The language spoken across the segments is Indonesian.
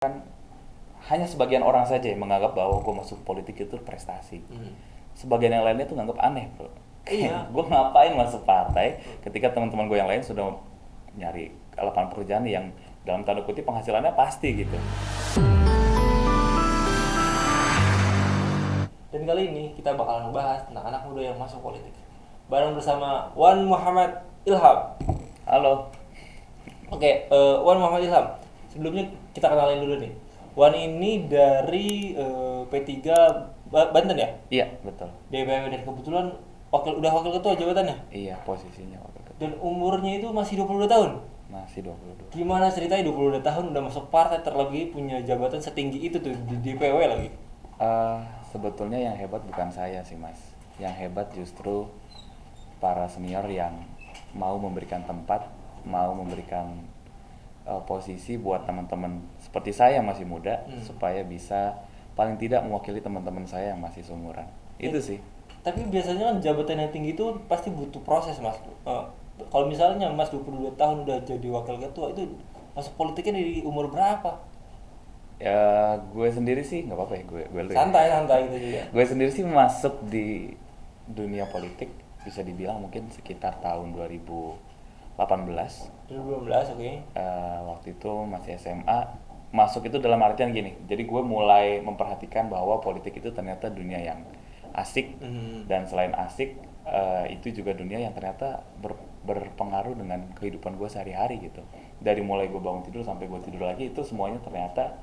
Kan hanya sebagian orang saja yang menganggap bahwa gue masuk politik itu prestasi. Sebagian yang lainnya tuh nganggap aneh, bro. Iya. Gue ngapain masuk partai ketika teman-teman gue yang lain sudah nyari lapangan pekerjaan yang dalam tanda kutip penghasilannya pasti gitu. Dan kali ini kita bakal ngebahas tentang anak muda yang masuk politik. Bareng bersama Wan Muhammad Ilham. Halo. Oke, Wan Muhammad Ilham. Sebelumnya kita kenalin dulu nih. Wan ini dari P3 Banten ya? Iya, betul. DPW, dan kebetulan udah wakil ketua jabatannya. Iya, posisinya waktu itu. Dan umurnya itu masih 22 tahun. Masih 22. Gimana ceritanya 22 tahun udah masuk partai, terlebih punya jabatan setinggi itu tuh di DPW lagi? Eh, Sebetulnya yang hebat bukan saya sih, Mas. Yang hebat justru para senior yang mau memberikan tempat, mau memberikan posisi buat teman-teman seperti saya yang masih muda, supaya bisa paling tidak mewakili teman-teman saya yang masih seumuran. Itu sih. Tapi biasanya kan jabatan yang tinggi itu pasti butuh proses, Mas. Kalau misalnya Mas 22 tahun udah jadi wakil ketua, itu masuk politiknya di umur berapa? Ya, gue sendiri sih nggak apa-apa ya, gue lu ya. Santai-santai gitu juga. Gue sendiri sih masuk di dunia politik bisa dibilang mungkin sekitar tahun 2018. 2012, oke. Waktu itu masih SMA. Masuk itu dalam artian gini, jadi gue mulai memperhatikan bahwa politik itu ternyata dunia yang asik, dan selain asik, itu juga dunia yang ternyata berpengaruh dengan kehidupan gue sehari-hari gitu. Dari mulai gue bangun tidur sampai gue tidur lagi, itu semuanya ternyata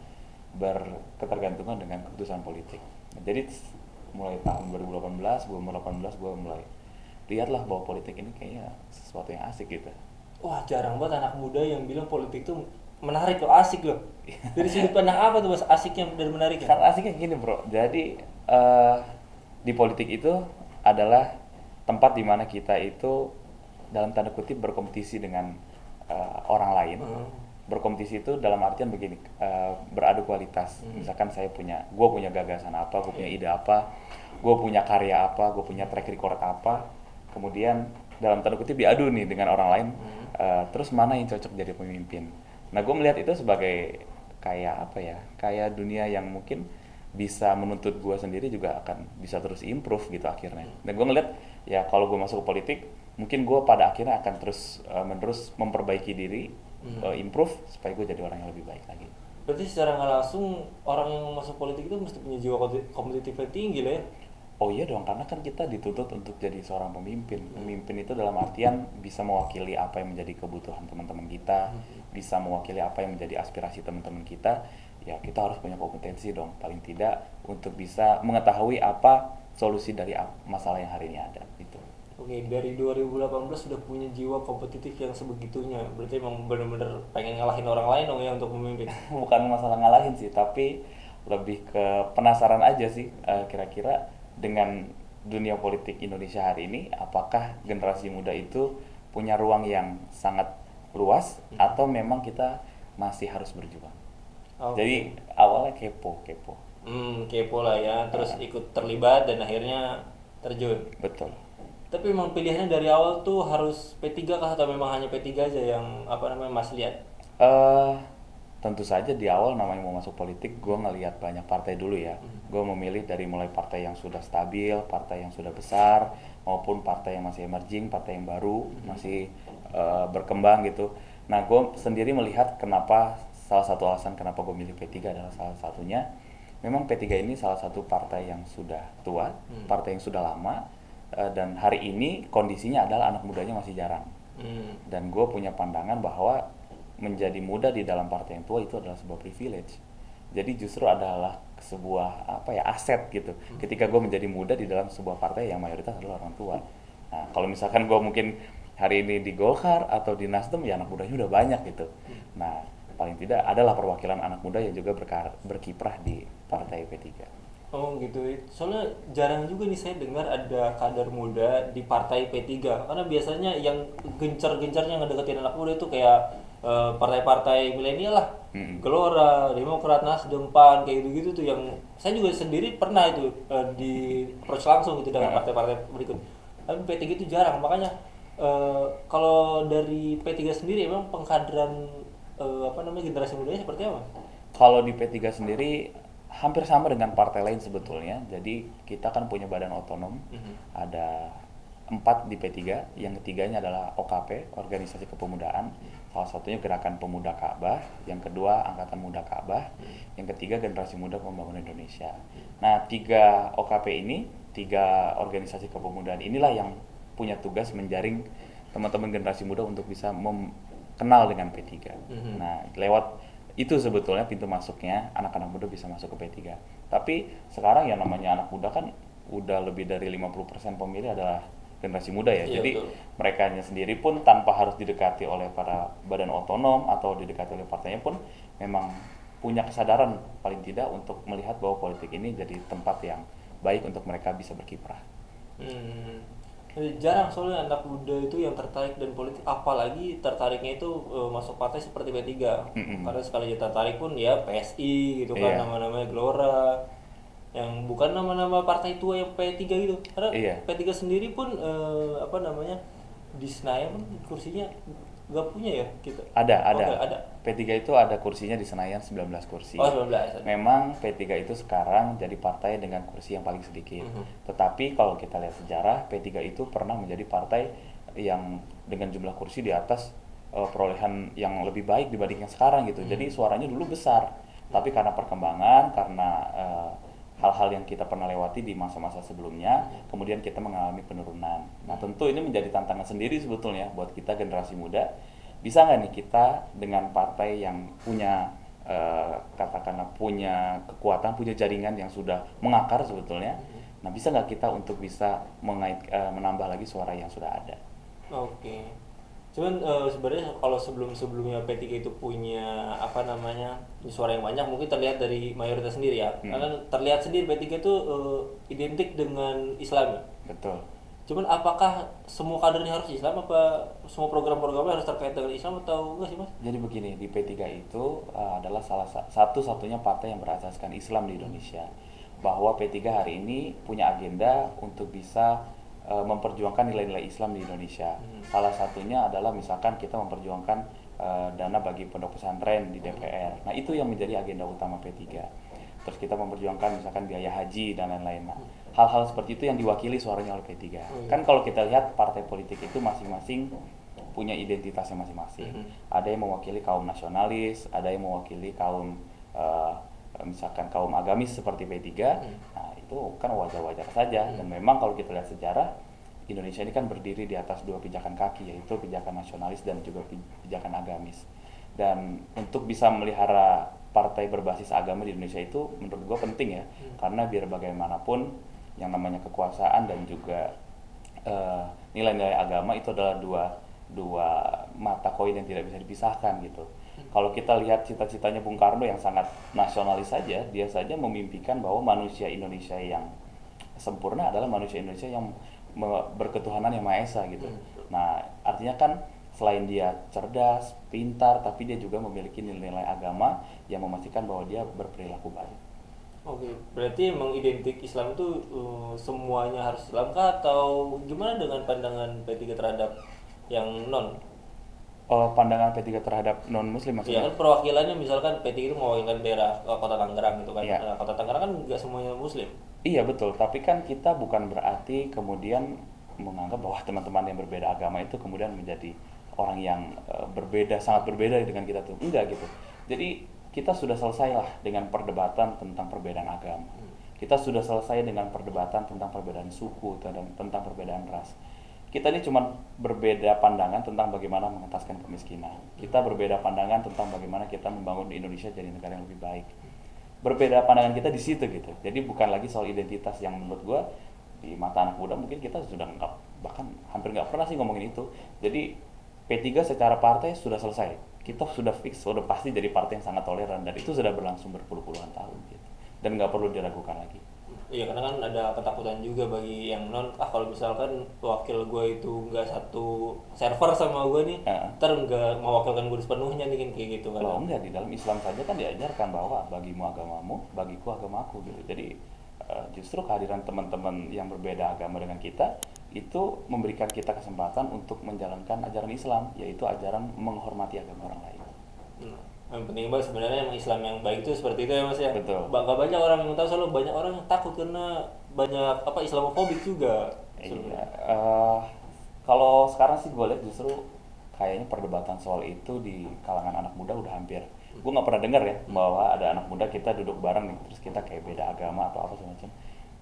berketergantungan dengan keputusan politik. Jadi mulai tahun 2018, gue umur 18, gue mulai lihatlah bahwa politik ini kayaknya sesuatu yang asik gitu. Wah, jarang banget anak muda yang bilang politik tuh menarik loh, asik loh. Dari sudut pandang apa tuh Mas asiknya dan menariknya? Kan asiknya gini, bro. Jadi di politik itu adalah tempat dimana kita itu dalam tanda kutip berkompetisi dengan orang lain. Berkompetisi itu dalam artian begini, beradu kualitas. Misalkan gue punya gagasan apa, gue punya ide apa, gue punya karya apa, gue punya track record apa. Kemudian dalam tanda kutip diadu nih dengan orang lain. Terus mana yang cocok jadi pemimpin. Nah, gue melihat itu sebagai kayak apa ya, kayak dunia yang mungkin bisa menuntut gue sendiri juga akan bisa terus improve gitu akhirnya. Dan gue ngeliat ya kalau gue masuk ke politik, mungkin gue pada akhirnya akan terus menerus memperbaiki diri, improve supaya gue jadi orang yang lebih baik lagi. Berarti secara nggak langsung orang yang masuk politik itu mesti punya jiwa kompetitifnya tinggi lah ya. Oh iya dong, karena kan kita dituntut untuk jadi seorang pemimpin. Pemimpin itu dalam artian bisa mewakili apa yang menjadi kebutuhan teman-teman kita, bisa mewakili apa yang menjadi aspirasi teman-teman kita. Ya kita harus punya kompetensi dong, paling tidak untuk bisa mengetahui apa solusi dari masalah yang hari ini ada. Gitu. Oke, dari 2018 sudah punya jiwa kompetitif yang sebegitunya. Berarti emang bener-bener pengen ngalahin orang lain dong ya untuk memimpin. Bukan masalah ngalahin sih, tapi lebih ke penasaran aja sih, kira-kira dengan dunia politik Indonesia hari ini, apakah generasi muda itu punya ruang yang sangat luas atau memang kita masih harus berjuang. Oke. Jadi awalnya kepo. Kepo lah ya, terus ikut terlibat dan akhirnya terjun. Betul. Tapi memang pilihannya dari awal tuh harus P3 kah, atau memang hanya P3 aja yang Mas lihat? eh Tentu saja di awal namanya mau masuk politik, gue ngelihat banyak partai dulu ya. Gue memilih dari mulai partai yang sudah stabil, partai yang sudah besar, maupun partai yang masih emerging, partai yang baru, masih berkembang gitu. Nah, gue sendiri melihat kenapa, salah satu alasan kenapa gue milih P3 adalah salah satunya, memang P3 ini salah satu partai yang sudah tua, partai yang sudah lama, dan hari ini kondisinya adalah anak mudanya masih jarang. Dan gue punya pandangan bahwa menjadi muda di dalam partai yang tua itu adalah sebuah privilege. Jadi justru adalah sebuah aset gitu. Ketika gue menjadi muda di dalam sebuah partai yang mayoritas adalah orang tua. Nah, kalau misalkan gue mungkin hari ini di Golkar atau di Nasdem, ya anak mudanya udah banyak gitu. Nah, paling tidak adalah perwakilan anak muda yang juga berkiprah di partai P3. Oh gitu ya. Soalnya jarang juga nih saya dengar ada kader muda di partai P3. Karena biasanya yang gencar-gencarnya ngedeketin anak muda itu kayak partai-partai milenial lah. Gelora, Demokrat, Nasdem, PAN, kayak gitu-gitu tuh yang saya juga sendiri pernah itu di approach langsung gitu dengan partai-partai berikut. Tapi P3 itu jarang. Makanya kalau dari P3 sendiri emang pengkaderan generasi mudanya seperti apa? Kalau di P3 sendiri hampir sama dengan partai lain sebetulnya. Jadi kita kan punya badan otonom, ada 4 di P3. Yang ketiganya adalah OKP, Organisasi Kepemudaan. Salah satunya Gerakan Pemuda Ka'bah, yang kedua Angkatan Muda Ka'bah, yang ketiga Generasi Muda Pembangunan Indonesia. Nah, 3 OKP ini, 3 organisasi kepemudaan inilah yang punya tugas menjaring teman-teman generasi muda untuk bisa kenal dengan P3. Nah, lewat itu sebetulnya pintu masuknya anak-anak muda bisa masuk ke P3. Tapi sekarang yang namanya anak muda kan udah lebih dari 50% pemilih adalah generasi muda ya. Iya, Jadi betul. merekanya sendiri pun tanpa harus didekati oleh para badan otonom atau didekati oleh partainya pun memang punya kesadaran paling tidak untuk melihat bahwa politik ini jadi tempat yang baik untuk mereka bisa berkiprah. Jarang soalnya anak muda itu yang tertarik dan politik, apalagi tertariknya itu masuk partai seperti P3. Karena sekali dia tertarik pun ya PSI gitu kan, Iya. nama-namanya Gelora, yang bukan nama-nama partai tua yang P3 gitu. Karena Iya. P3 sendiri pun apa namanya, di Senayan pun kursinya nggak punya ya kita. Ada. Nggak ada. P3 itu ada kursinya di Senayan 19 kursi. Oh, 19. Memang P3 itu sekarang jadi partai dengan kursi yang paling sedikit. Tetapi kalau kita lihat sejarah, P3 itu pernah menjadi partai yang dengan jumlah kursi di atas perolehan yang lebih baik dibanding yang sekarang gitu. Jadi suaranya dulu besar. Tapi karena perkembangan, karena hal-hal yang kita pernah lewati di masa-masa sebelumnya, kemudian kita mengalami penurunan. Nah, tentu ini menjadi tantangan sendiri sebetulnya buat kita generasi muda. Bisa nggak nih kita dengan partai yang punya katakanlah punya kekuatan, punya jaringan yang sudah mengakar sebetulnya. Nah, bisa nggak kita untuk bisa menambah lagi suara yang sudah ada? Oke. Cuman sebenarnya kalau sebelum-sebelumnya P3 itu punya apa namanya, suara yang banyak, mungkin terlihat dari mayoritas sendiri ya. Karena terlihat sendiri P3 itu identik dengan Islam. Betul. Cuman apakah semua kadernya harus Islam, apa semua program-programnya harus terkait dengan Islam atau enggak sih, Mas? Jadi begini, di P3 itu adalah satu-satunya partai yang berasaskan Islam di Indonesia. Bahwa P3 hari ini punya agenda untuk bisa memperjuangkan nilai-nilai Islam di Indonesia. Salah satunya adalah misalkan kita memperjuangkan dana bagi pondok pesantren di DPR. Nah, itu yang menjadi agenda utama P3. Terus kita memperjuangkan misalkan biaya haji dan lain-lain. Nah, hal-hal seperti itu yang diwakili suaranya oleh P3. Kan kalau kita lihat partai politik itu masing-masing punya identitasnya masing-masing. Ada yang mewakili kaum nasionalis, ada yang mewakili kaum misalkan kaum agamis seperti P3. Nah, itu kan wajar-wajar saja. Dan memang kalau kita lihat sejarah, Indonesia ini kan berdiri di atas 2 pijakan kaki, yaitu pijakan nasionalis dan juga pijakan agamis. Dan untuk bisa melihara partai berbasis agama di Indonesia itu menurut gue penting ya, karena biar bagaimanapun yang namanya kekuasaan dan juga nilai-nilai agama itu adalah dua mata koin yang tidak bisa dipisahkan gitu. Kalau kita lihat cita-citanya Bung Karno yang sangat nasionalis saja, dia saja memimpikan bahwa manusia Indonesia yang sempurna adalah manusia Indonesia yang berketuhanan yang Maha Esa gitu. Nah, artinya kan selain dia cerdas, pintar, tapi dia juga memiliki nilai-nilai agama yang memastikan bahwa dia berperilaku baik. Oke, berarti emang identik Islam itu semuanya harus Islam kah, atau gimana dengan pandangan P3 terhadap yang non? Pandangan P3 terhadap non-muslim Iya maksudnya? kan, perwakilannya misalkan P3 itu mewakilkan daerah kota Tangerang gitu kan. Iya. Nah, kota Tangerang kan nggak semuanya Muslim. Iya betul, tapi kan kita bukan berarti kemudian menganggap bahwa teman-teman yang berbeda agama itu kemudian menjadi orang yang berbeda, sangat berbeda dengan kita tuh. Enggak gitu. Jadi kita sudah selesai lah dengan perdebatan tentang perbedaan agama. Kita sudah selesai dengan perdebatan tentang perbedaan suku dan tentang perbedaan ras. Kita ini cuma berbeda pandangan tentang bagaimana mengentaskan kemiskinan. Kita berbeda pandangan tentang bagaimana kita membangun Indonesia jadi negara yang lebih baik. Berbeda pandangan kita di situ gitu. Jadi bukan lagi soal identitas yang menurut gue di mata anak muda mungkin kita sudah bahkan hampir nggak pernah sih ngomongin itu. Jadi P3 secara partai sudah selesai. Kita sudah fix, sudah pasti jadi partai yang sangat toleran dan itu sudah berlangsung berpuluh-puluhan tahun gitu. Dan nggak perlu diragukan lagi. Iya, karena kan ada ketakutan juga bagi yang non, kalau misalkan wakil gue itu nggak satu server sama gue nih, ntar nggak mewakilkan gue sepenuhnya nih, kan kayak gitu kan. Kalau enggak, di dalam Islam saja kan diajarkan bahwa bagimu agamamu, bagiku agamaku gitu. Jadi justru kehadiran teman-teman yang berbeda agama dengan kita itu memberikan kita kesempatan untuk menjalankan ajaran Islam, yaitu ajaran menghormati agama orang lain. Yang penting banget sebenarnya emang Islam yang baik itu seperti itu ya Mas ya. Betul. Gak banyak orang yang tahu, soalnya banyak orang yang takut karena banyak apa Islamofobik juga. Iya. Kalau sekarang sih gue lihat justru kayaknya perdebatan soal itu di kalangan anak muda udah hampir. Gue nggak pernah dengar ya bahwa ada anak muda kita duduk bareng nih, terus kita kayak beda agama atau apa semacam.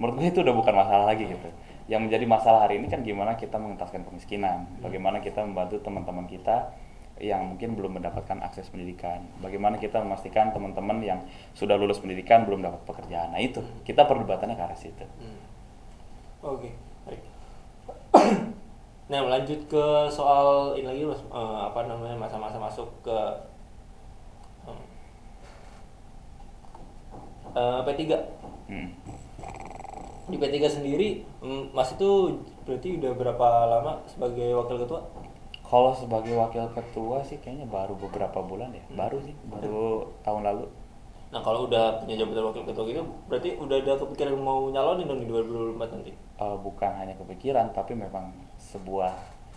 Menurut gue itu udah bukan masalah lagi gitu. Yang menjadi masalah hari ini kan gimana kita mengentaskan kemiskinan, bagaimana kita membantu teman-teman kita yang mungkin belum mendapatkan akses pendidikan, bagaimana kita memastikan teman-teman yang sudah lulus pendidikan belum dapat pekerjaan. Nah itu kita perdebatannya ke arah situ. Oke, baik. Nah, lanjut ke soal ini lagi Mas, apa namanya masa-masa masuk ke P3. Hmm. Di P3 sendiri, Mas itu berarti udah berapa lama sebagai wakil ketua? Kalau sebagai wakil ketua sih kayaknya baru beberapa bulan ya, baru sih, baru tahun lalu. Nah, kalau udah punya jabatan wakil ketua gitu, berarti udah ada kepikiran mau nyalonin dong di 2024 nanti? Bukan hanya kepikiran, tapi memang sebuah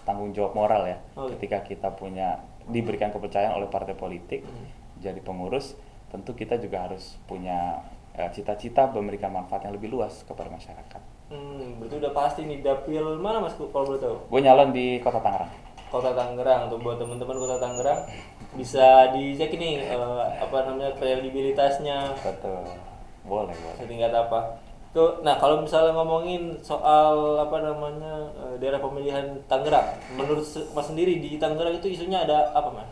tanggung jawab moral ya. Oh, iya. Ketika kita diberikan kepercayaan oleh partai politik, jadi pengurus, tentu kita juga harus punya cita-cita memberikan manfaat yang lebih luas kepada masyarakat. Berarti udah pasti nih dapil mana Mas kalau boleh tahu? Gue nyalon di Kota Tangerang. Kota Tangerang, tuh buat teman-teman Kota Tangerang bisa dicek ini apa namanya kredibilitasnya Betul. Boleh. setingkat apa. Tuh, nah kalau misalnya ngomongin soal apa namanya daerah pemilihan Tangerang, menurut Mas sendiri di Tangerang itu isunya ada apa Mas?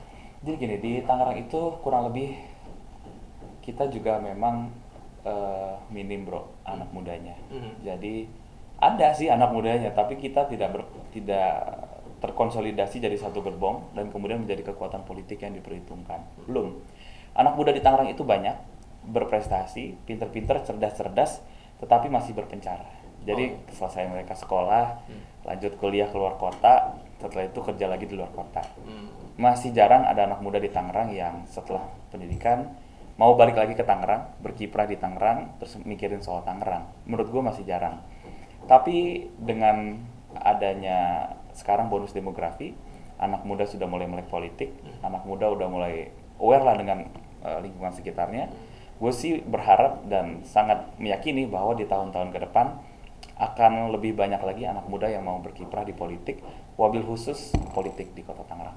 Jadi gini, di Tangerang itu kurang lebih kita juga memang minim bro anak mudanya. Jadi ada sih anak mudanya, tapi kita tidak terkonsolidasi jadi satu gerbong dan kemudian menjadi kekuatan politik yang diperhitungkan. Belum. Anak muda di Tangerang itu banyak, berprestasi, pinter-pinter, cerdas-cerdas, tetapi masih berpencar. Jadi selesai mereka sekolah, lanjut kuliah keluar kota, setelah itu kerja lagi di luar kota. Masih jarang ada anak muda di Tangerang yang setelah pendidikan mau balik lagi ke Tangerang, berkiprah di Tangerang, terus mikirin soal Tangerang. Menurut gue masih jarang. Tapi dengan adanya sekarang bonus demografi, anak muda sudah mulai melek politik, anak muda udah mulai aware lah dengan lingkungan sekitarnya. Gue sih berharap dan sangat meyakini bahwa di tahun-tahun ke depan akan lebih banyak lagi anak muda yang mau berkiprah di politik, wabil khusus politik di Kota Tangerang.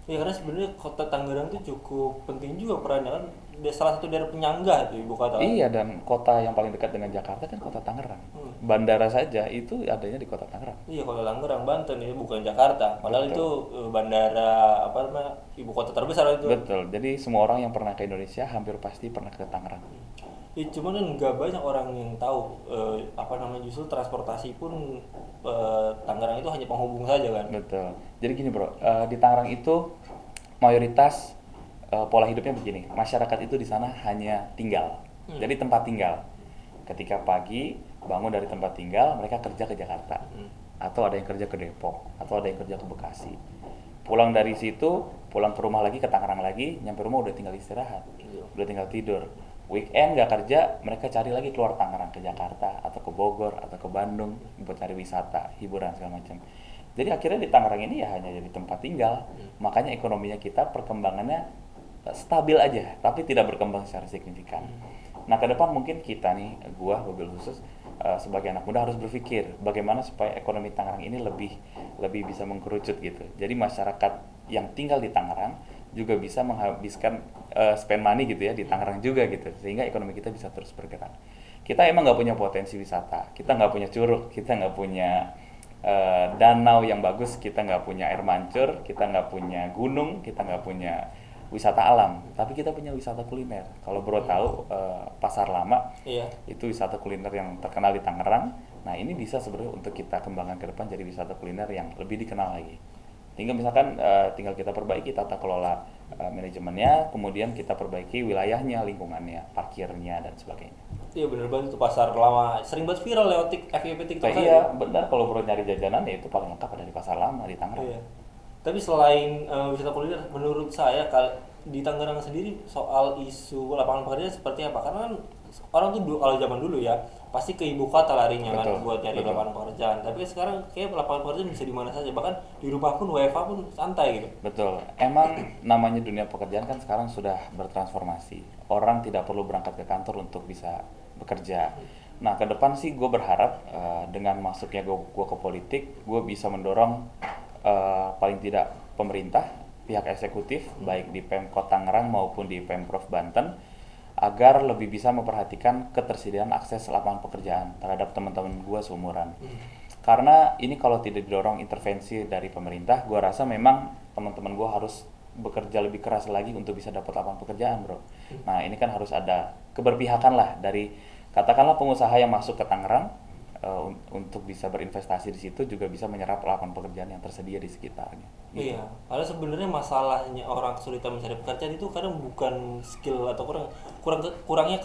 Ya karena sebenarnya Kota Tangerang itu cukup penting juga perannya kan, salah satu daerah penyangga itu ibu kota. Iya, dan kota yang paling dekat dengan Jakarta kan Kota Tangerang. Bandara saja itu adanya di Kota Tangerang. Iya, Kota Tangerang, Banten ya, bukan Jakarta. Padahal Betul. itu bandara apa namanya ibu kota terbesar itu. Betul. Jadi semua orang yang pernah ke Indonesia hampir pasti pernah ke Tangerang. Ya, cuman kan nggak banyak orang yang tahu apa namanya justru transportasi pun Tangerang itu hanya penghubung saja kan. Betul. Jadi gini bro, di Tangerang itu mayoritas pola hidupnya begini. Masyarakat itu di sana hanya tinggal. Jadi tempat tinggal. Ketika pagi bangun dari tempat tinggal, mereka kerja ke Jakarta. Atau ada yang kerja ke Depok, atau ada yang kerja ke Bekasi. Pulang dari situ, pulang ke rumah lagi, ke Tangerang lagi, nyampe rumah udah tinggal istirahat. Udah tinggal tidur. Weekend gak kerja, mereka cari lagi keluar Tangerang ke Jakarta, atau ke Bogor, atau ke Bandung buat cari wisata, hiburan segala macam. Jadi akhirnya di Tangerang ini ya hanya jadi tempat tinggal. Makanya ekonominya kita perkembangannya stabil aja, tapi tidak berkembang secara signifikan. Nah ke depan mungkin kita nih, gua wabil khusus sebagai anak muda harus berpikir bagaimana supaya ekonomi Tangerang ini lebih bisa mengkerucut gitu. Jadi masyarakat yang tinggal di Tangerang juga bisa menghabiskan spend money gitu ya di Tangerang juga gitu, sehingga ekonomi kita bisa terus bergerak. Kita emang nggak punya potensi wisata, kita nggak punya curug, kita nggak punya danau yang bagus, kita nggak punya air mancur, kita nggak punya gunung, kita nggak punya wisata alam, tapi kita punya wisata kuliner. Kalau bro tahu Pasar Lama, itu wisata kuliner yang terkenal di Tangerang. Nah ini bisa sebenarnya untuk kita kembangkan ke depan jadi wisata kuliner yang lebih dikenal lagi. Tinggal misalkan tinggal kita perbaiki tata kelola manajemennya, kemudian kita perbaiki wilayahnya, lingkungannya, parkirnya dan sebagainya. Iya bener banget itu Pasar Lama, sering banget viral lewat FYP TikTok. Iya benar, kalau bro nyari jajanan ya itu paling lengkap ada di Pasar Lama di Tangerang. Iya. Tapi selain wisata kuliner, menurut saya di Tangerang sendiri soal isu lapangan pekerjaan seperti apa? Karena kan orang tuh kalau zaman dulu ya pasti ke ibu kota larinya kan Betul, buat nyari betul. lapangan pekerjaan. Tapi sekarang kayak lapangan pekerjaan bisa di mana saja, bahkan di rumah pun WFH pun santai gitu. Betul. Emang namanya dunia pekerjaan kan sekarang sudah bertransformasi. Orang tidak perlu berangkat ke kantor untuk bisa bekerja. Nah, ke depan sih gue berharap dengan masuknya gue ke politik, gue bisa mendorong paling tidak pemerintah, pihak eksekutif, baik di Pemkot Tangerang maupun di Pemprov Banten, agar lebih bisa memperhatikan ketersediaan akses lapangan pekerjaan terhadap teman-teman gue seumuran. Karena ini kalau tidak didorong intervensi dari pemerintah, gue rasa memang teman-teman gue harus bekerja lebih keras lagi untuk bisa dapat lapangan pekerjaan, bro. Nah, ini kan harus ada keberpihakan lah dari katakanlah pengusaha yang masuk ke Tangerang untuk bisa berinvestasi di situ juga bisa menyerap lapangan pekerjaan yang tersedia di sekitarnya. Gitu. Iya, karena sebenarnya masalahnya orang kesulitan mencari pekerjaan itu kadang bukan skill atau kurangnya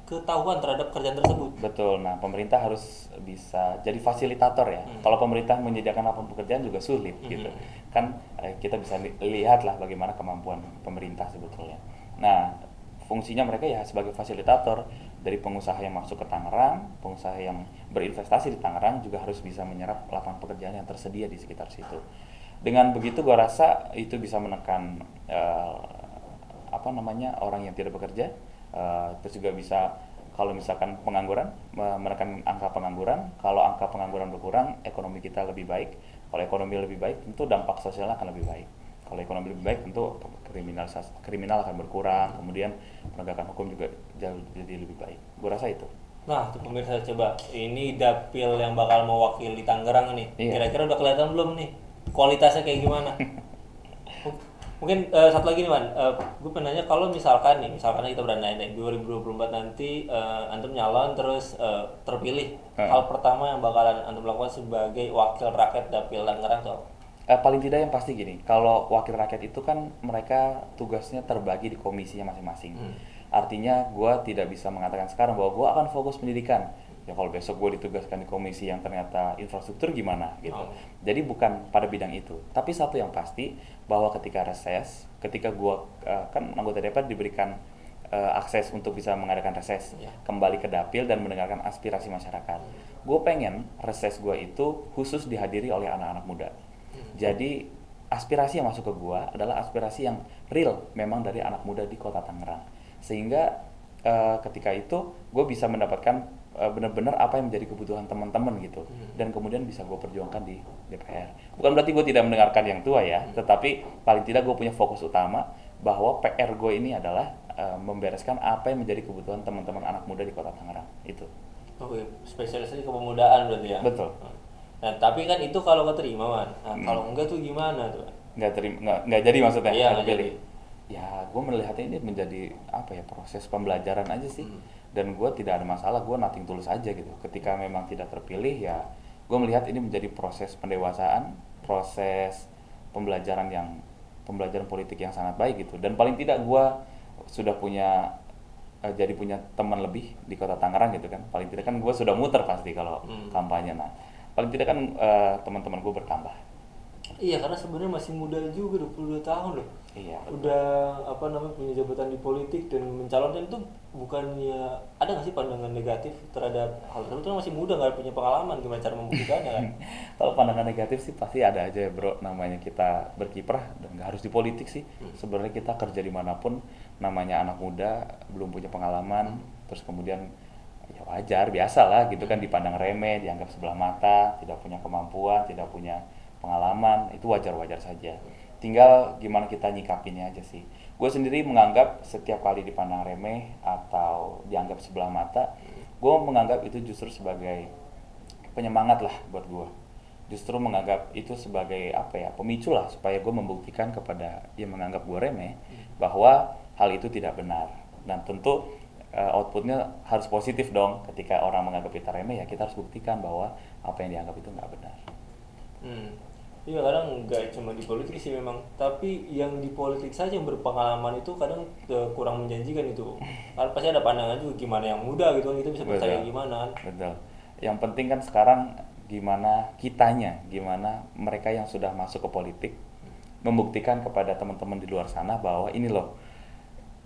ketahuan terhadap pekerjaan tersebut. Betul. Nah, pemerintah harus bisa jadi fasilitator ya. Kalau pemerintah menyediakan lapangan pekerjaan juga sulit gitu. Kan kita bisa lihat lah bagaimana kemampuan pemerintah sebetulnya. Nah, fungsinya mereka ya sebagai fasilitator dari pengusaha yang masuk ke Tangerang, pengusaha yang berinvestasi di Tangerang juga harus bisa menyerap lapangan pekerjaan yang tersedia di sekitar situ. Dengan begitu gua rasa itu bisa menekan orang yang tidak bekerja, terus juga bisa kalau misalkan pengangguran, menekan angka pengangguran. Kalau angka pengangguran berkurang, ekonomi kita lebih baik. Kalau ekonomi lebih baik, tentu dampak sosialnya akan lebih baik. Kalau ekonomi lebih baik, tentu kriminal akan berkurang, kemudian penegakan hukum juga jauh jadi lebih baik. Gue rasa itu. Nah, tuh pemirsa, coba ini dapil yang bakal mewakili Tangerang nih. Iya. Kira-kira udah kelihatan belum nih kualitasnya kayak gimana? Mungkin satu lagi nih Man, gue pengen nanya kalau misalkan kita berandai nih 2024 nanti antum nyalon terus terpilih, hal pertama yang bakalan antum lakukan sebagai wakil rakyat dapil Tangerang tuh apa? Paling tidak yang pasti gini, kalau wakil rakyat itu kan mereka tugasnya terbagi di komisinya masing-masing. Artinya gue tidak bisa mengatakan sekarang bahwa gue akan fokus pendidikan. Ya kalau besok gue ditugaskan di komisi yang ternyata infrastruktur gimana gitu. Jadi bukan pada bidang itu. Tapi satu yang pasti bahwa ketika reses, ketika gue kan anggota DPR diberikan akses untuk bisa mengadakan reses, kembali ke dapil dan mendengarkan aspirasi masyarakat. Gue pengen reses gue itu khusus dihadiri oleh anak-anak muda. Jadi aspirasi yang masuk ke gua adalah aspirasi yang real memang dari anak muda di Kota Tangerang. Sehingga ketika itu gue bisa mendapatkan benar-benar apa yang menjadi kebutuhan teman-teman gitu. Dan kemudian bisa gue perjuangkan di DPR. Bukan berarti gue tidak mendengarkan yang tua ya, tetapi paling tidak gue punya fokus utama bahwa PR gue ini adalah membereskan apa yang menjadi kebutuhan teman-teman anak muda di Kota Tangerang. Itu. Oke, spesialisasi kepemudaan berarti ya. Betul. Nah, tapi kan itu kalau keterima Man. Nah, kalau enggak tuh gimana tuh? Nggak jadi maksudnya. Iya, nggak nggak jadi. Ya gue melihatnya ini menjadi proses pembelajaran aja sih. Dan gue tidak ada masalah, gue nothing tulus aja gitu. Ketika memang tidak terpilih ya gue melihat ini menjadi proses pendewasaan, proses pembelajaran politik yang sangat baik gitu. Dan paling tidak gue sudah punya punya teman lebih di Kota Tangerang gitu kan. Paling tidak kan gue sudah muter pasti kalau kampanye. Nah paling tidak kan teman-teman gue bertambah. Iya, karena sebenarnya masih muda juga, 22 tahun loh. Iya. Udah punya jabatan di politik dan mencalonkan itu bukannya ada nggak sih pandangan negatif terhadap hal tersebut? Kan masih muda, nggak punya pengalaman, gimana cara membuktikannya kan? Kalau pandangan negatif sih pasti ada aja ya bro, namanya kita berkiprah dan nggak harus di politik sih. Sebenarnya kita kerja dimanapun, namanya anak muda belum punya pengalaman, terus kemudian ya wajar, biasa lah gitu kan, dipandang remeh, dianggap sebelah mata, tidak punya kemampuan, tidak punya pengalaman, itu wajar-wajar saja. Tinggal gimana kita nyikapinnya aja sih. Gue sendiri menganggap setiap kali dipandang remeh atau dianggap sebelah mata, gue menganggap itu justru sebagai penyemangat lah buat gue. Justru menganggap itu sebagai pemicu lah supaya gue membuktikan kepada yang menganggap gue remeh bahwa hal itu tidak benar. Dan tentu outputnya harus positif dong. Ketika orang menganggap kita remeh ya kita harus buktikan bahwa apa yang dianggap itu nggak benar. Iya, kadang nggak cuma di politik sih memang, tapi yang di politik saja yang berpengalaman itu kadang kurang menjanjikan itu. Karena pasti ada pandangan juga gimana yang muda gitu kan, kita bisa percaya gimana kan. Betul. Yang penting kan sekarang gimana kitanya, gimana mereka yang sudah masuk ke politik membuktikan kepada teman-teman di luar sana bahwa ini loh,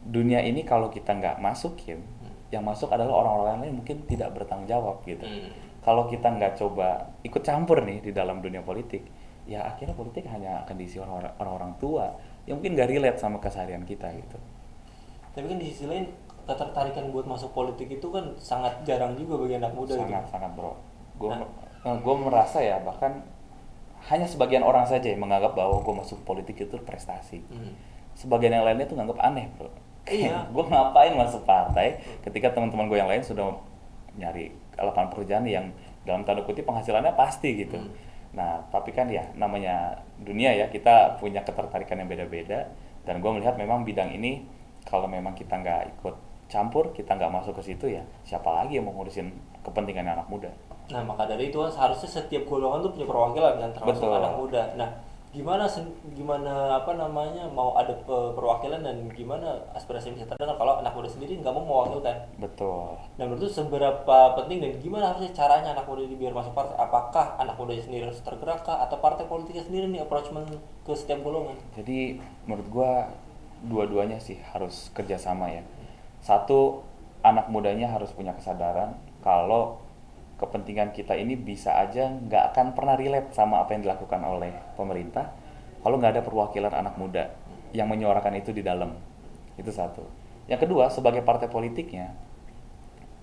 dunia ini kalau kita nggak masukin, yang masuk adalah orang-orang lain mungkin tidak bertanggung jawab gitu. Kalau kita nggak coba ikut campur nih di dalam dunia politik, ya akhirnya politik hanya akan diisi orang-orang tua yang mungkin nggak relate sama keseharian kita gitu. Tapi kan di sisi lain ketertarikan buat masuk politik itu kan sangat jarang juga bagi anak muda. Sangat bro. Gue merasa ya, bahkan hanya sebagian orang saja yang menganggap bahwa gue masuk politik itu prestasi. Sebagian yang lainnya tuh nganggap aneh bro. Iya. Gue ngapain masuk partai ketika teman-teman gue yang lain sudah nyari lapangan pekerjaan yang dalam tanda kutip penghasilannya pasti gitu. Nah tapi kan ya namanya dunia ya, kita punya ketertarikan yang beda-beda, dan gue melihat memang bidang ini kalau memang kita nggak ikut campur, kita nggak masuk ke situ, ya siapa lagi yang mau ngurusin kepentingan anak muda. Nah maka dari itu kan seharusnya setiap golongan tuh punya perwakilan kan, termasuk Betul. anak muda. Nah gimana mau ada perwakilan dan gimana aspirasi bisa terdengar kalau anak muda sendiri nggak mau mewakilkan. Betul. Nah menurut lu seberapa penting dan gimana harusnya caranya anak muda ini biar masuk partai? Apakah anak muda sendiri harus tergerak kah, atau partai politiknya sendiri nih approachment ke setiap golongan? Jadi menurut gua dua-duanya sih harus kerjasama ya. Satu, anak mudanya harus punya kesadaran kalau kepentingan kita ini bisa aja nggak akan pernah relate sama apa yang dilakukan oleh pemerintah kalau nggak ada perwakilan anak muda yang menyuarakan itu di dalam. Itu satu. Yang kedua, sebagai partai politiknya,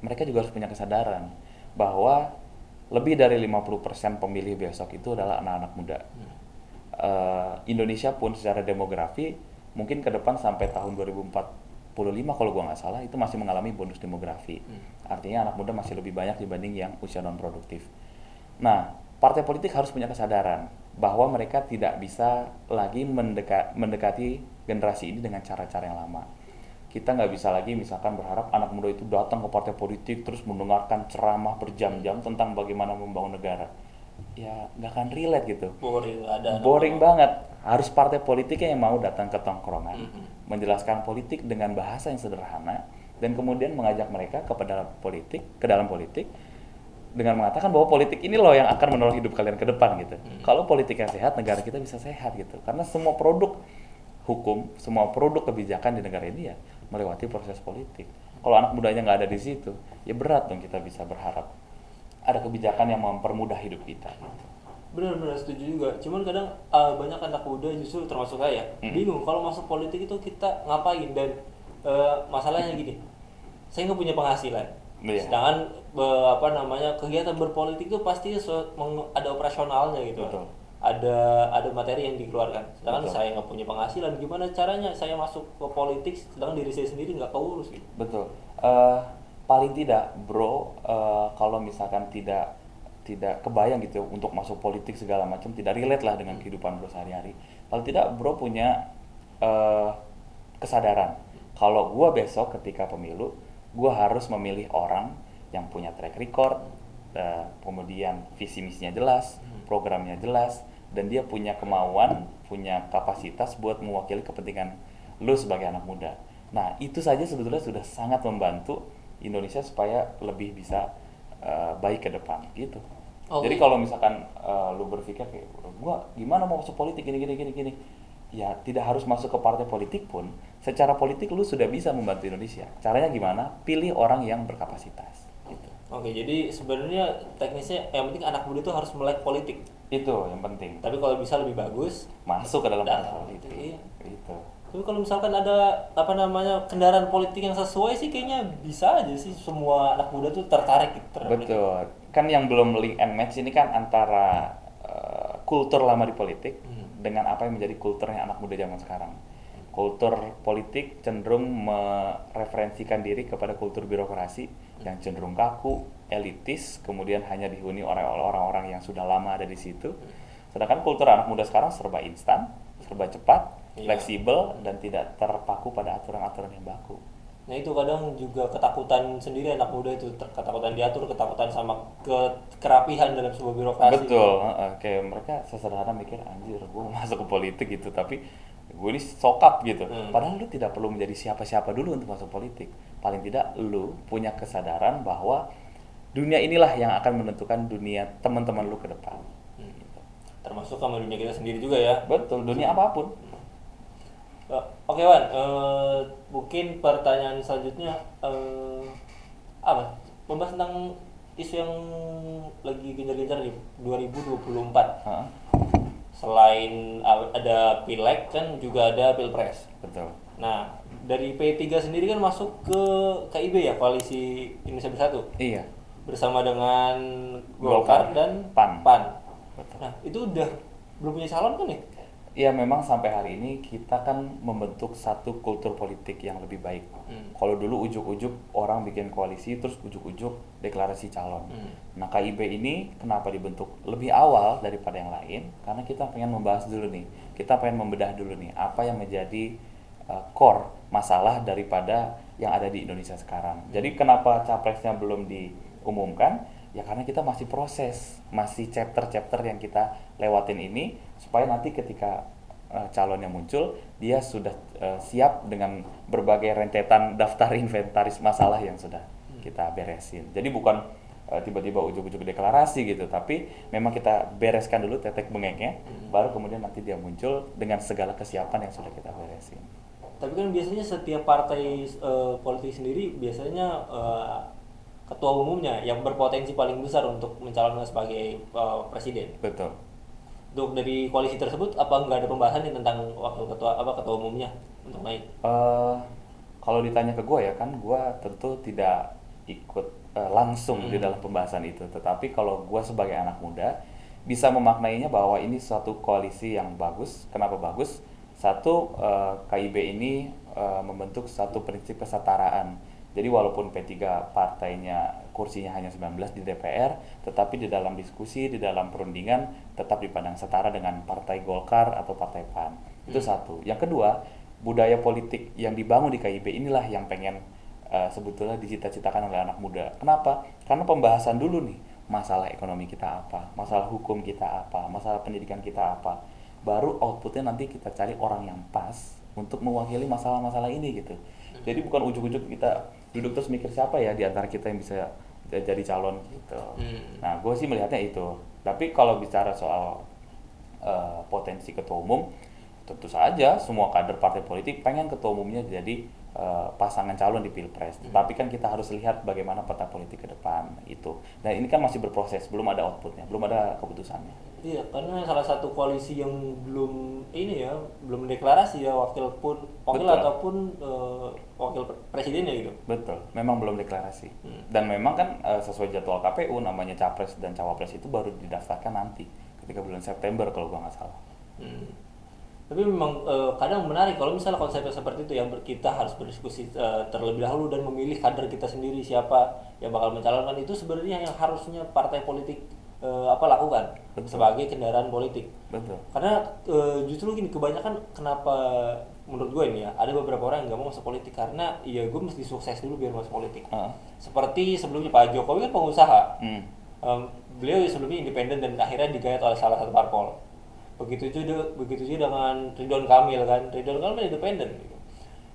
mereka juga harus punya kesadaran bahwa lebih dari 50% pemilih besok itu adalah anak-anak muda. Indonesia pun secara demografi mungkin ke depan sampai tahun 2045 kalau gua nggak salah itu masih mengalami bonus demografi. Artinya anak muda masih lebih banyak dibanding yang usia non produktif. Nah, partai politik harus punya kesadaran bahwa mereka tidak bisa lagi mendekati generasi ini dengan cara-cara yang lama. Kita nggak bisa lagi misalkan berharap anak muda itu datang ke partai politik terus mendengarkan ceramah berjam-jam tentang bagaimana membangun negara. Ya nggak akan relate gitu. Boring banget. Harus partai politiknya yang mau datang ke tongkrongan, menjelaskan politik dengan bahasa yang sederhana, dan kemudian mengajak mereka ke dalam politik dengan mengatakan bahwa politik ini loh yang akan menolong hidup kalian ke depan gitu. Kalau politiknya sehat, negara kita bisa sehat gitu. Karena semua produk hukum, semua produk kebijakan di negara ini ya melewati proses politik. Kalau anak mudanya nggak ada di situ, ya berat dong kita bisa berharap ada kebijakan yang mempermudah hidup kita. Benar-benar setuju juga. Cuman kadang banyak anak muda justru termasuk saya bingung kalau masuk politik itu kita ngapain, dan masalahnya gini, saya nggak punya penghasilan. Sedangkan kegiatan berpolitik itu pasti ada operasionalnya gitu. Betul. Ada materi yang dikeluarkan. Sedangkan Betul. saya nggak punya penghasilan, gimana caranya saya masuk ke politik sedangkan diri saya sendiri nggak keurus gitu. Betul. Paling tidak bro, kalau misalkan tidak kebayang gitu untuk masuk politik segala macam, tidak relate lah dengan kehidupan bro sehari-hari. Paling tidak bro punya kesadaran kalau gue besok ketika pemilu, gue harus memilih orang yang punya track record, kemudian visi misinya jelas, programnya jelas, dan dia punya kemauan, punya kapasitas buat mewakili kepentingan lu sebagai anak muda. Nah itu saja sebetulnya sudah sangat membantu Indonesia supaya lebih bisa baik ke depan gitu. Jadi kalau misalkan lu berpikir kayak gua gimana mau masuk politik gini, ya tidak harus masuk ke partai politik pun, secara politik lu sudah bisa membantu Indonesia. Caranya gimana? Pilih orang yang berkapasitas gitu. Oke, jadi sebenarnya teknisnya yang penting anak muda itu harus melek politik. Itu yang penting. Tapi kalau bisa lebih bagus masuk ke dalam partai politik. Iya. Gitu. Tapi kalau misalkan ada kendaraan politik yang sesuai sih kayaknya bisa aja sih semua anak muda tuh tertarik gitu. Betul. Kan yang belum link and match ini kan antara kultur lama di politik dengan apa yang menjadi kulturnya anak muda zaman sekarang. Kultur politik cenderung mereferensikan diri kepada kultur birokrasi yang cenderung kaku, elitis, kemudian hanya dihuni oleh orang-orang yang sudah lama ada di situ. Sedangkan kultur anak muda sekarang serba instan, serba cepat, fleksibel, dan tidak terpaku pada aturan-aturan yang baku. Nah itu kadang juga ketakutan sendiri anak muda itu, ketakutan diatur, ketakutan sama kerapihan dalam sebuah birokrasi. Betul, kayak mereka sesederhana mikir anjir gue masuk ke politik gitu, tapi gue ini sokap gitu. Padahal lu tidak perlu menjadi siapa-siapa dulu untuk masuk politik. Paling tidak lu punya kesadaran bahwa dunia inilah yang akan menentukan dunia teman-teman lu ke depan. Gitu. termasuk sama dunia kita sendiri juga ya. Betul, dunia apapun. Oke Wan, mungkin pertanyaan selanjutnya apa? Membahas tentang isu yang lagi gencar-gencar di 2024. Hah? Selain ada pileg kan juga ada pilpres. Betul. Nah, dari P3 sendiri kan masuk ke KIB ya, Koalisi Indonesia Bersatu. Iya. Bersama dengan Golkar Golkar dan PAN. Betul. Nah, itu udah belum punya calon kan ya? Ya memang sampai hari ini kita kan membentuk satu kultur politik yang lebih baik. Kalau dulu ujuk-ujuk orang bikin koalisi terus ujuk-ujuk deklarasi calon. Nah KIB ini kenapa dibentuk lebih awal daripada yang lain? Karena kita pengen membahas dulu nih, kita pengen membedah dulu nih apa yang menjadi core masalah daripada yang ada di Indonesia sekarang. Jadi kenapa capresnya belum diumumkan? Ya karena kita masih proses, masih chapter-chapter yang kita lewatin ini supaya nanti ketika calonnya muncul dia sudah siap dengan berbagai rentetan daftar inventaris masalah yang sudah kita beresin. Jadi bukan tiba-tiba ujuk-ujuk deklarasi gitu, tapi memang kita bereskan dulu tetek bengeknya, baru kemudian nanti dia muncul dengan segala kesiapan yang sudah kita beresin. Tapi kan biasanya setiap partai politik sendiri biasanya ketua umumnya yang berpotensi paling besar untuk mencalonkan sebagai presiden. Betul. Untuk dari koalisi tersebut apa nggak ada pembahasan nih tentang wakil ketua umumnya untuk naik? Kalau ditanya ke gue ya kan, gue tentu tidak ikut langsung di dalam pembahasan itu. Tetapi kalau gue sebagai anak muda bisa memaknainya bahwa ini suatu koalisi yang bagus. Kenapa bagus? Satu, KIB ini membentuk satu prinsip kesetaraan. Jadi walaupun P3 partainya kursinya hanya 19 di DPR, tetapi di dalam diskusi, di dalam perundingan tetap dipandang setara dengan partai Golkar atau partai PAN. Itu satu. Yang kedua, budaya politik yang dibangun di KIB inilah yang pengen sebetulnya dicita-citakan oleh anak muda. Kenapa? Karena pembahasan dulu nih, masalah ekonomi kita apa, masalah hukum kita apa, masalah pendidikan kita apa. Baru outputnya nanti kita cari orang yang pas untuk mewakili masalah-masalah ini gitu. Jadi bukan ujuk-ujuk kita duduk terus mikir siapa ya di antara kita yang bisa jadi calon gitu. Nah, gue sih melihatnya itu. Tapi kalau bicara soal potensi ketua umum, tentu saja semua kader partai politik pengen ketua umumnya jadi pasangan calon di Pilpres. Tapi kan kita harus lihat bagaimana peta politik ke depan itu. Dan ini kan masih berproses, belum ada outputnya, belum ada keputusannya. Iya, karena salah satu koalisi yang belum belum deklarasi ya wakil Betul. ataupun wakil presiden ya gitu. Betul, memang belum deklarasi. Dan memang kan sesuai jadwal KPU namanya capres dan cawapres itu baru didaftarkan nanti ketika bulan September kalau gua nggak salah. Tapi memang kadang menarik kalau misalnya konsepnya seperti itu yang kita harus berdiskusi terlebih dahulu dan memilih kader kita sendiri siapa yang bakal mencalonkan, itu sebenarnya yang harusnya partai politik lakukan. Betul. Sebagai kendaraan politik. Betul. Karena justru gini, kebanyakan kenapa menurut gue ini ya, ada beberapa orang yang nggak mau masuk politik karena ya gue mesti sukses dulu biar masuk politik. Seperti sebelumnya Pak Jokowi kan pengusaha. Beliau sebelumnya independen dan akhirnya digayat oleh salah satu parpol. Begitu juga dengan Ridwan Kamil kan. Ridwan Kamil independen gitu.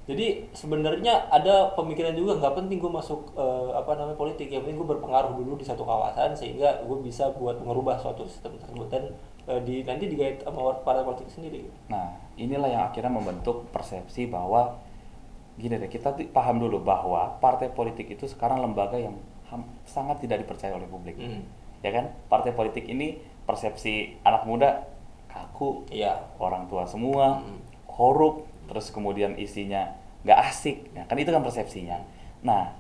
Jadi sebenarnya ada pemikiran juga nggak penting gue masuk politik, yang penting gue berpengaruh dulu di satu kawasan sehingga gue bisa buat mengubah suatu sistem tersebut dan nanti digait sama partai politik sendiri. Nah, inilah yang akhirnya membentuk persepsi bahwa gini deh, kita paham dulu bahwa partai politik itu sekarang lembaga yang sangat tidak dipercaya oleh publik. Ya kan? Partai politik ini persepsi anak muda kaku, orang tua semua, korup, terus kemudian isinya nggak asik, ya, kan itu kan persepsinya. Nah,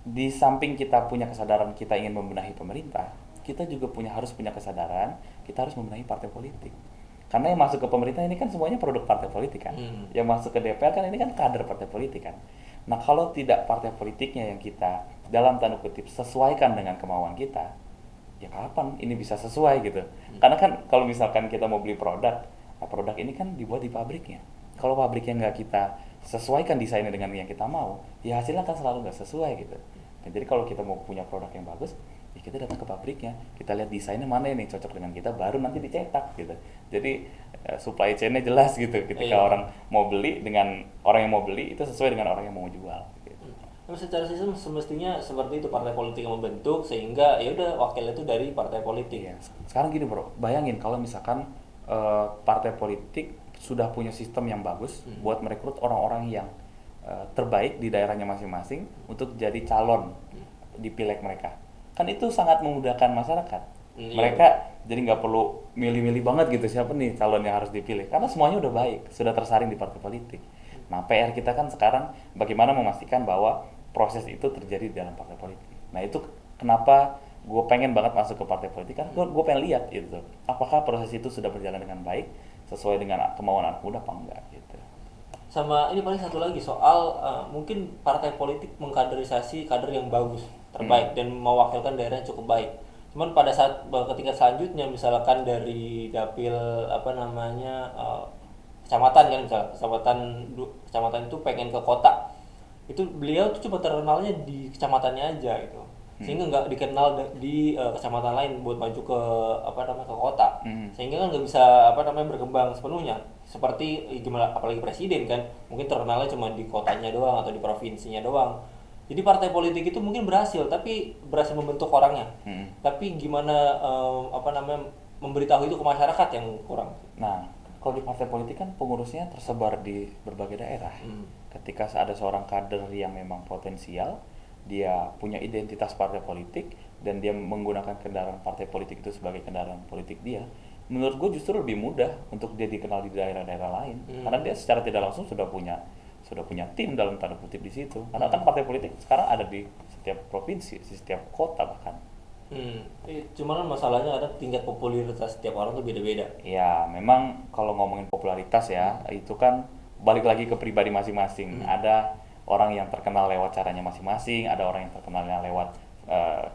di samping kita punya kesadaran kita ingin membenahi pemerintah, kita juga harus punya kesadaran kita harus membenahi partai politik. Karena yang masuk ke pemerintah ini kan semuanya produk partai politik kan, yang masuk ke DPR kan ini kan kader partai politik kan. Nah, kalau tidak partai politiknya yang kita dalam tanda kutip sesuaikan dengan kemauan kita, ya kapan ini bisa sesuai gitu? Karena kan kalau misalkan kita mau beli produk, nah produk ini kan dibuat di pabriknya. Kalau pabriknya nggak kita sesuaikan desainnya dengan yang kita mau, ya hasilnya kan selalu nggak sesuai gitu. Nah, jadi kalau kita mau punya produk yang bagus, ya kita datang ke pabriknya, kita lihat desainnya mana yang cocok dengan kita, baru nanti dicetak gitu. Jadi supply chain-nya jelas gitu. Ketika orang mau beli dengan orang yang mau beli itu sesuai dengan orang yang mau jual. Gitu. Terus secara sistem semestinya seperti itu, partai politik yang membentuk sehingga ya udah wakilnya itu dari partai politik. Iya. Sekarang gini bro, bayangin kalau misalkan partai politik sudah punya sistem yang bagus buat merekrut orang-orang yang terbaik di daerahnya masing-masing untuk jadi calon di pileg mereka. Kan itu sangat memudahkan masyarakat. Iya. Mereka jadi nggak perlu milih-milih banget gitu siapa nih calon yang harus dipilih. Karena semuanya udah baik, sudah tersaring di partai politik. Nah PR kita kan sekarang bagaimana memastikan bahwa proses itu terjadi di dalam partai politik. Nah itu kenapa gue pengen banget masuk ke partai politik, kan gue pengen lihat gitu. Apakah proses itu sudah berjalan dengan baik, sesuai dengan kemauan anak muda apa enggak gitu. Sama ini paling satu lagi soal mungkin partai politik mengkaderisasi kader yang bagus, terbaik dan mewakilkan daerah yang cukup baik. Cuman pada saat ke tingkat selanjutnya misalkan dari dapil apa namanya kecamatan kan, misalnya kecamatan itu pengen ke kota, itu beliau tuh cuma terkenalnya di kecamatannya aja gitu, sehingga nggak dikenal di kecamatan lain buat maju ke apa namanya ke kota, sehingga kan nggak bisa apa namanya berkembang sepenuhnya seperti gimana, apalagi presiden kan mungkin terkenalnya cuma di kotanya doang atau di provinsinya doang. Jadi partai politik itu mungkin berhasil tapi berhasil membentuk orangnya, tapi gimana apa namanya memberitahu itu ke masyarakat yang kurang. Nah, kalau di partai politik kan pengurusnya tersebar di berbagai daerah. Ketika ada seorang kader yang memang potensial, dia punya identitas partai politik dan dia menggunakan kendaraan partai politik itu sebagai kendaraan politik dia, menurut gue justru lebih mudah untuk dia dikenal di daerah-daerah lain. Karena dia secara tidak langsung sudah punya tim dalam tanda kutip di situ. Karena kan partai politik sekarang ada di setiap provinsi, di setiap kota bahkan. Cuman kan masalahnya ada tingkat popularitas setiap orang tuh beda-beda. Ya, memang kalau ngomongin popularitas ya, itu kan balik lagi ke pribadi masing-masing. Ada orang yang terkenal lewat caranya masing-masing, ada orang yang terkenalnya lewat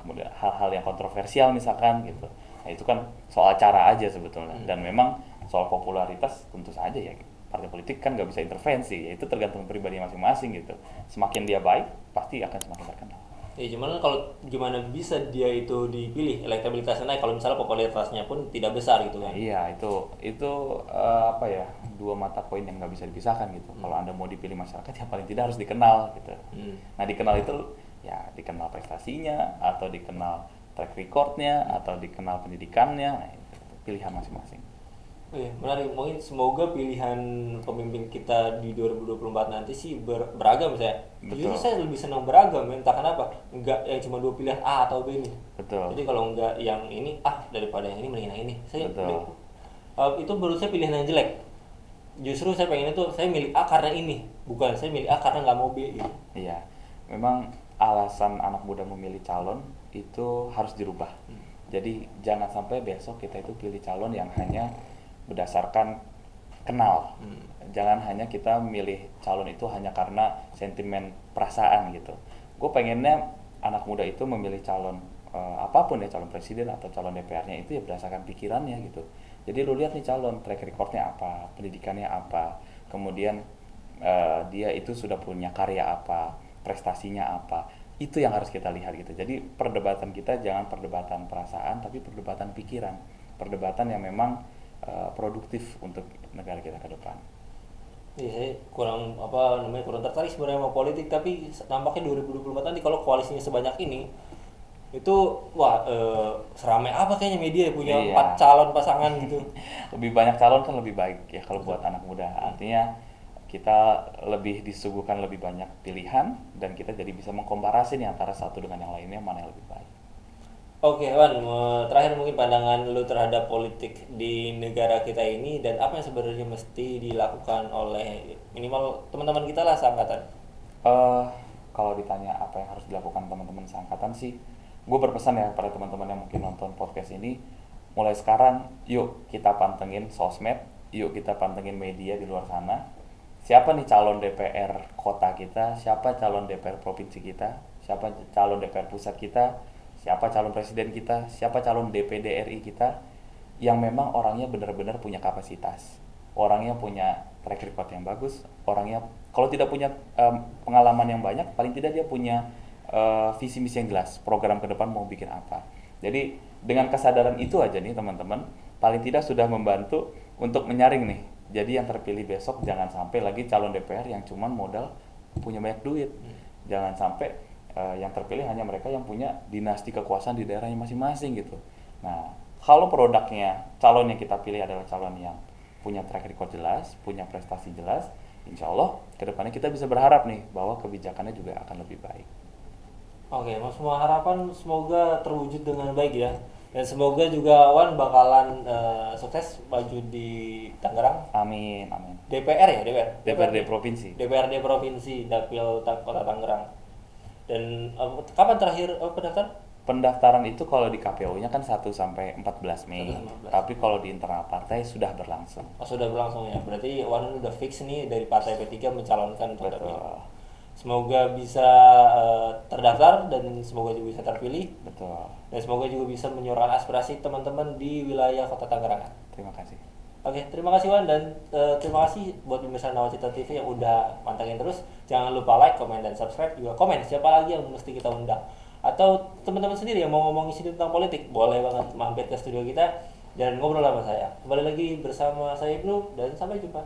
kemudian hal-hal yang kontroversial misalkan gitu. Nah, itu kan soal cara aja sebetulnya. Dan memang soal popularitas tentu saja ya, partai politik kan nggak bisa intervensi, ya itu tergantung pribadi masing-masing gitu. Semakin dia baik, pasti akan semakin terkenal. Ya cuman kalau gimana bisa dia itu dipilih, elektabilitasnya naik kalau misalnya popularitasnya pun tidak besar gitu kan. Iya, itu apa ya, dua mata koin yang nggak bisa dipisahkan gitu. Kalau Anda mau dipilih masyarakat ya paling tidak harus dikenal gitu. Nah, dikenal itu ya dikenal prestasinya atau dikenal track recordnya atau dikenal pendidikannya. Nah, itu pilihan masing-masing. Iya, menarik. Mungkin semoga pilihan pemimpin kita di 2024 nanti sih beragam saya. Justru saya lebih senang beragam, entah kenapa. Enggak yang cuma dua pilihan A atau B ini. Betul. Jadi kalau enggak yang ini A daripada yang ini mending yang ini. Saya Betul. itu menurut saya pilihan yang jelek. Justru saya pengen itu saya milih A karena ini, bukan saya milih A karena nggak mau B gitu. Iya. Memang alasan anak muda memilih calon itu harus dirubah. Jadi jangan sampai besok kita itu pilih calon yang hanya berdasarkan kenal. Jangan hanya kita milih calon itu hanya karena sentimen perasaan gitu. Gue pengennya anak muda itu memilih calon apapun ya, calon presiden atau calon DPR-nya itu ya berdasarkan pikirannya gitu. Jadi lu lihat nih calon, track record-nya apa, pendidikannya apa, kemudian dia itu sudah punya karya apa, prestasinya apa. Itu yang harus kita lihat gitu. Jadi perdebatan kita jangan perdebatan perasaan tapi perdebatan pikiran. Perdebatan yang memang produktif untuk negara kita ke depan. Iya, saya kurang kurang tertarik sebenarnya sama politik, tapi nampaknya 2024 nanti kalau koalisinya sebanyak ini itu wah seramai apa kayaknya media punya 4 calon pasangan gitu. Lebih banyak calon kan lebih baik ya kalau buat anak muda. Artinya kita lebih disuguhkan lebih banyak pilihan dan kita jadi bisa mengkomparasi nih antara satu dengan yang lainnya mana yang lebih baik. Oke, Wan, terakhir mungkin pandangan lu terhadap politik di negara kita ini dan apa yang sebenarnya mesti dilakukan oleh minimal teman-teman kita lah seangkatan. Kalau ditanya apa yang harus dilakukan teman-teman seangkatan sih, gue berpesan ya pada teman-teman yang mungkin nonton podcast ini, mulai sekarang yuk kita pantengin sosmed, yuk kita pantengin media di luar sana. Siapa nih calon DPR kota kita, siapa calon DPR provinsi kita, siapa calon DPR pusat kita, siapa calon presiden kita, siapa calon DPD RI kita yang memang orangnya benar-benar punya kapasitas, orangnya punya track record yang bagus, orangnya kalau tidak punya pengalaman yang banyak, paling tidak dia punya visi misi yang jelas, program ke depan mau bikin apa. Jadi dengan kesadaran itu aja nih teman-teman, paling tidak sudah membantu untuk menyaring nih. Jadi yang terpilih besok jangan sampai lagi calon DPR yang cuman modal punya banyak duit. Jangan sampai yang terpilih hanya mereka yang punya dinasti kekuasaan di daerahnya masing-masing gitu. Nah, kalau produknya calon yang kita pilih adalah calon yang punya track record jelas, punya prestasi jelas, insya Allah kedepannya kita bisa berharap nih bahwa kebijakannya juga akan lebih baik. Oke, Mas, semua harapan semoga terwujud dengan baik ya. Dan semoga juga Wan bakalan sukses maju di Tangerang. Amin, amin. DPR ya, DPR. DPRD provinsi. DPRD Provinsi Dapil Kota Tangerang. Dan kapan terakhir pendaftar? Pendaftaran itu kalau di KPU-nya kan 1 sampai 14 Mei. 1 sampai 14. Tapi kalau di internal partai sudah berlangsung. Oh, sudah berlangsung ya. Berarti Wan udah fix nih dari Partai P3 mencalonkan untuk dapil. Betul. Semoga bisa terdaftar dan semoga juga bisa terpilih. Betul. Dan semoga juga bisa menyuarakan aspirasi teman-teman di wilayah Kota Tangerang. Terima kasih. Oke, terima kasih Wan dan terima kasih buat pemirsa Nawacita TV yang udah mantengin terus. Jangan lupa like, komen, dan subscribe. Juga komen siapa lagi yang mesti kita undang. Atau teman-teman sendiri yang mau ngomong isi tentang politik, boleh banget mampir ke studio kita dan ngobrol sama saya. Kembali lagi bersama saya Ibnu dan sampai jumpa.